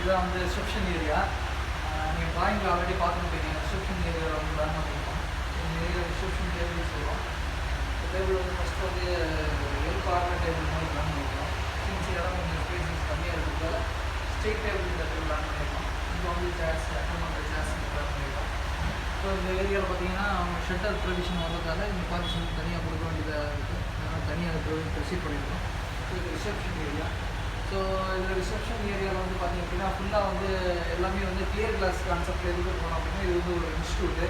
இதுதான் வந்து reception area. நீங்கள் ட்ராயிங்கில் ஆல்ரெடி பார்த்துருப்பீங்க. ரிசப்ஷன் ஏரியாவில் வந்து பிளான் பண்ணியிருக்கோம். இந்த ஏரியா ரிசப்ஷன் டேபிள் சொல்லுவோம். இந்த டேபிள் வந்து ஃபஸ்ட்டு வந்து எல் கார்னர் டேபிள் மாதிரி பிளான் பண்ணியிருக்கோம். சின்ஸ் இடம் கொஞ்சம் ஸ்பேசஸ் கம்மியாக இருக்கிறதால ஸ்ட்ரெயிட் டேபிள் இந்த டேபிள் பிளான் பண்ணியிருக்கோம். இங்கே வந்து சேர்ஸ் அட்டன் பண்ணுற சேர்ஸ் பிளான் பண்ணியிருக்கோம். ஸோ இந்த ஏரியாவில் பார்த்தீங்கன்னா அவங்க ஷட்டர் ப்ரொவிஷன் வர்றதால இந்த பார்ட்டிஷன் தனியாக கொடுக்க வேண்டியதாக இருக்குது. அதனால் தனியாக ப்ரொசீட் பண்ணியிருக்கோம். ஸோ இது ரிசப்ஷன் ஏரியா. ஸோ இதில் ரிசப்ஷன் ஏரியாவில் வந்து பார்த்திங்க அப்படின்னா ஃபுல்லாக வந்து எல்லாமே வந்து கிளியர் கிளாஸ் கான்செப்ட் எதுக்கு போனோம் அப்படின்னா இது வந்து ஒரு இன்ஸ்டியூட்டு.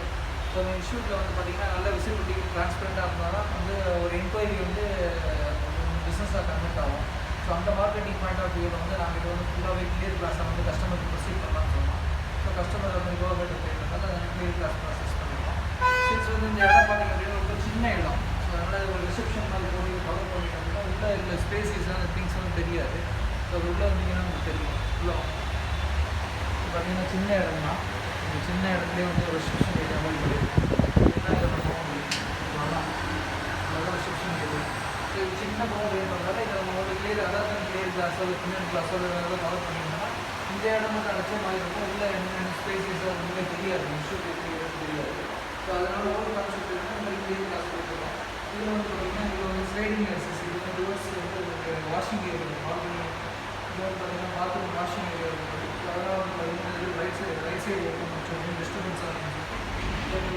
ஸோ அந்த இன்ஸ்டியூட்டில் வந்து பார்த்திங்கன்னா நல்ல விசிபிலிட்டி ட்ரான்ஸ்பரண்ட்டாக இருந்தால் தான் வந்து ஒரு என்கொயரி வந்து பிஸ்னஸாக கன்வெர்ட் ஆகும். ஸோ அந்த மார்க்கெட்டிங் பாயிண்ட் ஆஃப் வியூவில் வந்து நாங்கள் இது வந்து ஃபுல்லாகவே கிளியர் கிளாஸை வந்து கஸ்டமருக்கு ப்ரொசீட் பண்ணலாம்னு சொன்னோம். ஸோ கஸ்டமர் வந்து கோஆபரேட் பண்ணியிருந்தால அதை கிளியர் கிளாஸ் ப்ராசஸ் பண்ணியிருக்கோம். சின்ஸ் வந்து இந்த இடம் பார்த்திங்க அப்படின்னா ரொம்ப சின்ன இடம். ஸோ அதனால் ஒரு ரிசப்ஷன் மாதிரி போய் கவர் பண்ணிட்டு அப்படின்னா உள்ளே இந்த ஸ்பேசிஸ் அந்த திங்ஸ் வந்து தெரியாது. ஸோ அது உள்ளே வந்தீங்கன்னா உங்களுக்கு தெரியும். உள்ளே பார்த்தீங்கன்னா சின்ன இடம் தான். இந்த சின்ன இடத்துலேயே வந்து ஒரு ரிசப்ஷன் ஏரியா மாதிரி பண்ணியிருக்கோம். என்ன இதை பண்ணுவோம் நல்லா ரிசப்ஷன் ஏரியா. ஸோ இது சின்ன பவர் ஏறினால இதை நம்ம வந்து கிளியர் அதாவது கிளியர் கிளாஸோ இல்லை சின்ன கிளாஸோ ஏதாவது கவர் பண்ணியிருந்தோம்னா இந்த இடம் மட்டும் அடைச்ச மாதிரி இருக்கும். உள்ளே என்னென்ன ஸ்பேசஸோ ஒன்றுமே தெரியாது. இன்ஸ்டியூட் தெரியாது. ஸோ அதனால் ஒரு கான்செப்ட் இருக்குன்னா இந்த கிளியர் கிளாஸ் கொடுத்துருக்கோம். இதில் வந்து பார்த்திங்கன்னா இதில் வந்து ஸ்லைடிங் ஆக்சஸ் இது வந்து ரிவர்ஸ் வந்து வாஷிங் ஏரியா பால்கனி. இது வந்து பார்த்திங்கன்னா பாத்ரூம் வாஷிங் ஏரியா இருக்குது. ஸோ அதெல்லாம் வந்து பார்த்திங்கன்னா இது ரைட் சைடு ஓப்பன் வச்சு டிஸ்டர்பன்ஸாக இருந்துச்சு. ஸ்லைடிங்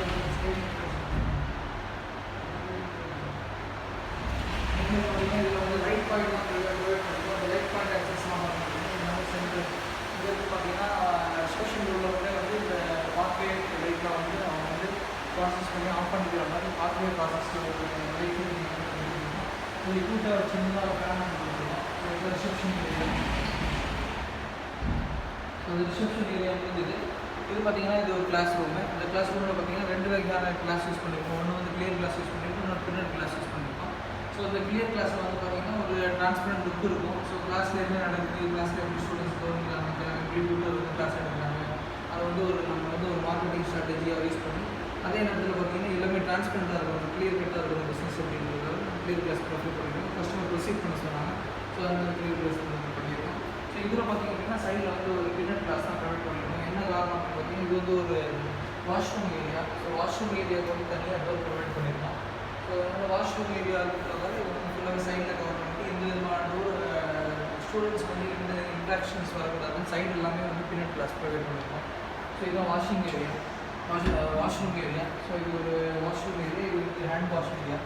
பார்த்திங்கன்னா இதில் வந்து லைட் பாயிண்ட்லாம் ப்ரொவைட் பண்ணிருக்கோம். அந்த லைட் பாயிண்ட் ஆக்சஸ்லாம் பார்த்திங்கன்னா சென்டர் இது வந்து பார்த்திங்கன்னா ஸ்டேஷன் உள்ளவங்களே வந்து இந்த பாத்வே லைட்லாம் வந்து அவங்க வந்து ப்ராசஸ் பண்ணி ஆஃப் பண்ணிக்கிற மாதிரி பாத்வே ப்ராசஸ் லைட் இது கூட்ட சின்னதாக ஃபேன் கொடுத்துருக்கோம். இது ரிசப்ஷன் ஏரியா. ஸோ இது ரிசப்ஷன் ஏரியா முடிஞ்சது. இது பார்த்திங்கன்னா இது ஒரு கிளாஸ் ரூமு. இந்த கிளாஸ் ரூமில் பார்த்திங்கன்னா 2 வகையான கிளாஸ் யூஸ் பண்ணியிருக்கோம். ஒன்று வந்து கிளியர் கிளாஸ் யூஸ் பண்ணியிருக்கோம், இன்னொரு பின்னட் கிளாஸ் யூஸ் பண்ணியிருக்கோம். ஸோ இந்த கிளியர் கிளாஸில் வந்து பார்த்திங்கன்னா ஒரு டிரான்ஸ்பரண்ட் லுக் இருக்கும். ஸோ கிளாஸில் என்ன நடக்குது, கிளாஸில் எப்படி ஸ்டூடெண்ட்ஸ் கவனிக்கிறாங்க, எப்படி வீட்டில் வந்து கிளாஸ் எடுக்கிறாங்க, அதை வந்து நம்ம வந்து ஒரு மார்க்கெட்டிங் ஸ்ட்ராட்டஜியாக யூஸ் பண்ணி அதே நேரத்தில் பார்த்திங்கன்னா எல்லாமே டிரான்ஸ்பரண்ட்டாக இருக்கும், கிளியர் கட்டாக இருக்கும் பிஸ்னஸ் அப்படின்றதால கிளியர் கிளாஸ் ப்ரொவைட் பண்ணியிருக்கோம். கஸ்டமர் ப்ரொசீட் பண்ண சொன்னாங்க. ஸோ அந்த கிளியர் கிளாஸ் பண்ணியிருக்கோம். ஸோ இதில் பார்த்திங்க அப்படின்னா சைடில் வந்து ஒரு பின்னட் கிளாஸ் தான் ப்ரொவைட் பண்ணியிருக்கோம். என்ன காரணம் அப்படின்னு பார்த்திங்கன்னா இது வந்து ஒரு வாஷ்ரூம் ஏரியா. ஸோ வாஷ்ரூம் ஏரியாவுக்கு வந்து தனியாக டோர் ப்ரொவைட் பண்ணியிருக்கோம். ஸோ அதனால் வாஷ்ரூம் ஏரியா இருக்கிறதால இது வந்து ஃபுல்லாக சைடில் கவர் பண்ணிட்டு எந்த விதமான டோர் ஸ்டூடெண்ட்ஸ் வந்து இந்த இன்ட்ராக்ஷன்ஸ் வரக்கூடாது. சைடு எல்லாமே வந்து பின்னட் கிளாஸ் ப்ரொவைட் பண்ணியிருக்கோம். ஸோ இதுதான் washing area, washroom area. So இது ஒரு வாஷ்ரூம் ஏரியா. இது வந்து hand wash area.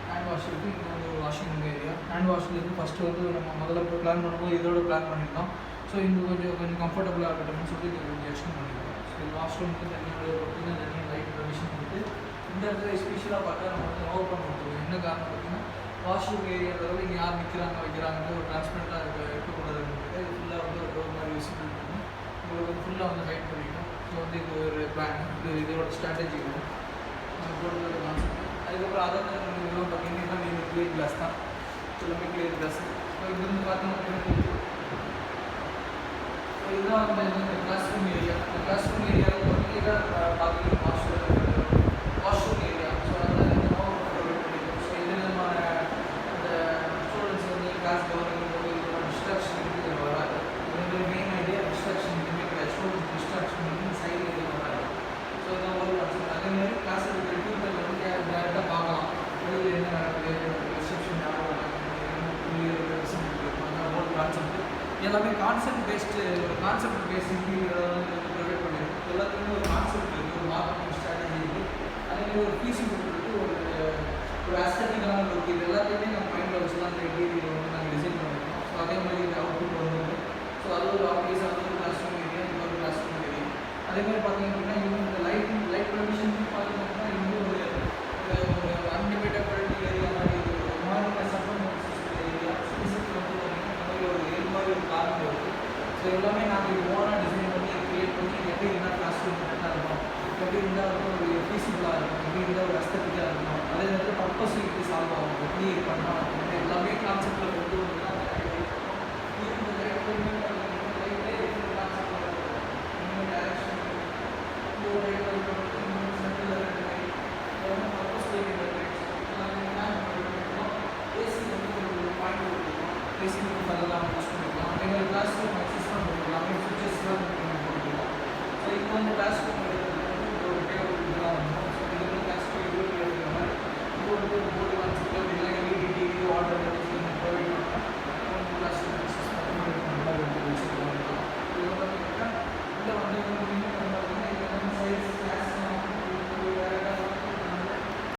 Hand wash இருக்குது. இது வந்து ஒரு வாஷிங் ஏரியா. ஹேண்ட் வாஷ்லேருந்து ஃபஸ்ட்டு வந்து நம்ம முதல்ல பிளான் பண்ணும்போது இதோட பிளான் பண்ணியிருக்கோம். ஸோ இது கொஞ்சம் கம்ஃபர்டபுளாக இருக்கட்டும்னு சொல்லிட்டு இது கொஞ்சம் எக்ஸ்டெண்ட் பண்ணியிருக்கோம். ஸோ இது வாஷ்ரூமுக்கு தனியாக லைட் ப்ரொவிஷன் கொடுத்து இந்த இடத்துல எஸ்பெஷலாக பார்த்தா நம்ம வந்து ஓப்பன் பண்ணுறோம். என்ன காரணம் பார்த்தீங்கன்னா வாஷ்ரூம் ஏரியாவில் இங்கே யார் நிற்கிறாங்க வைக்கிறாங்க ஒரு டிரான்ஸ்பரண்ட்டாக இருக்கக்கூடாதுன்றது இது ஃபுல்லாக வந்து ஒரு டோர் மாதிரி விசிபிள் பண்ணி உங்களுக்கு வந்து ஃபுல்லாக வந்து ஹைட் பண்ணிட்டோம். ஸோ வந்து இது ஒரு பிளான், இதோட ஸ்ட்ராட்டஜி வரும் போடுறது கான்செப்ட். அதுக்கப்புறம் அதை இதெல்லாம் பார்த்தீங்கன்னா எல்லாமே இந்த கிளியர் கிளாஸ் தான். எல்லாமே கிளியர் கிளாஸ். ஸோ இது வந்து பார்த்தீங்கன்னா ஸோ இதுதான் வந்து இந்த கிளாஸ் ரூம் ஏரியா. இந்த கிளாஸ் ரூம் ஏரியாவில் பார்த்தீங்கன்னா வாஷ்ரூம் ஏரியா. ஸோ அதனால் இந்த ப்ரொவைட் பண்ணியிருக்கோம். ஸோ எந்த விதமான இந்த ஸ்டூடெண்ட்ஸ் வந்து கிளாஸ் கவர்னிங் போது இதோட டிஸ்ட்ராக்ஷன் இருக்குது வராது. இதோட மெயின் ஐடியா டிஸ்ட்ராக்ஷன் எதுவுமே கிடையாது. ஸ்டூடெண்ட்ஸ் டிஸ்ட்ராக்ஷன் வந்து சைடு எதுவும் வராது. ஸோ இதான் ஒரு கான்செப்ட். அதேமாதிரி கிளாஸ் இருக்கிற டீச்சர் வந்து டேரெக்டாக பார்க்கலாம். வெளியில் என்ன நடக்குது, ரிசப்ஷன் யாரும் ஒரு கான்செப்ட் எல்லாமே கான்செப்ட் பேஸ்டு இன்டீரியர் ப்ரொவைட் பண்ணியிருக்கோம். எல்லாத்துலேயுமே ஒரு கான்செப்ட் இருக்குது, ஒரு மார்க்கெட்டிங் ஸ்ட்ராட்டஜி இருக்குது. அதேமாதிரி ஒரு ஃபீஸிங் இருக்குது, ஒரு அஸ்தட்டிக்கான லுக். இது எல்லாத்தையுமே நம்ம மைண்டில் வச்சு தான் அந்த இன்டீரியர் வந்து நாங்கள் டிசைன் பண்ணியிருக்கோம். ஸோ அதே மாதிரி இந்த அவுட்புட் வந்து ஸோ அது ஒரு ஆஃபீஸ், அது ஒரு கிளாஸ் ரூம் ஏரியா, இது ஒரு கிளாஸ் ரூம் ஏரியா. அதேமாதிரி பார்த்திங்க அப்படின்னா இன்னும் இந்த லைட் ப்ரொவிஷன் பார்த்திங்க அப்படின்னா இன்னும் ஒரு அன்லிமிட்டட் குவாலிட்டி ஏரியா மாதிரி ஒரு மாதிரி சப்போர்ட் ஏரியா ஸ்பெசிஃபிக் வந்து பார்த்திங்கன்னா ஒரு ஏழு மாதிரி ஒரு காரணம் இருக்குது. ஸோ எல்லாமே நாங்கள் இது ஓனாக டிசைன் பண்ணி க்ரியேட் பண்ணி எப்படி இருந்தால் கிளாஸ் ரூம் கரெக்டாக இருக்கும், எப்படி இருந்தால் வந்து ஒரு ஃபீஸிபிளாக இருக்கும், எப்படி இருந்தால் ஒரு அஸ்தட்டிக்காக இருக்கும், அதே நேரத்தில் பர்பஸ் எப்படி சால்வ் ஆகும், எப்படி பண்ணலாம் அப்படின்ட்டு எல்லாமே கான்செப்டில் கொண்டு வந்து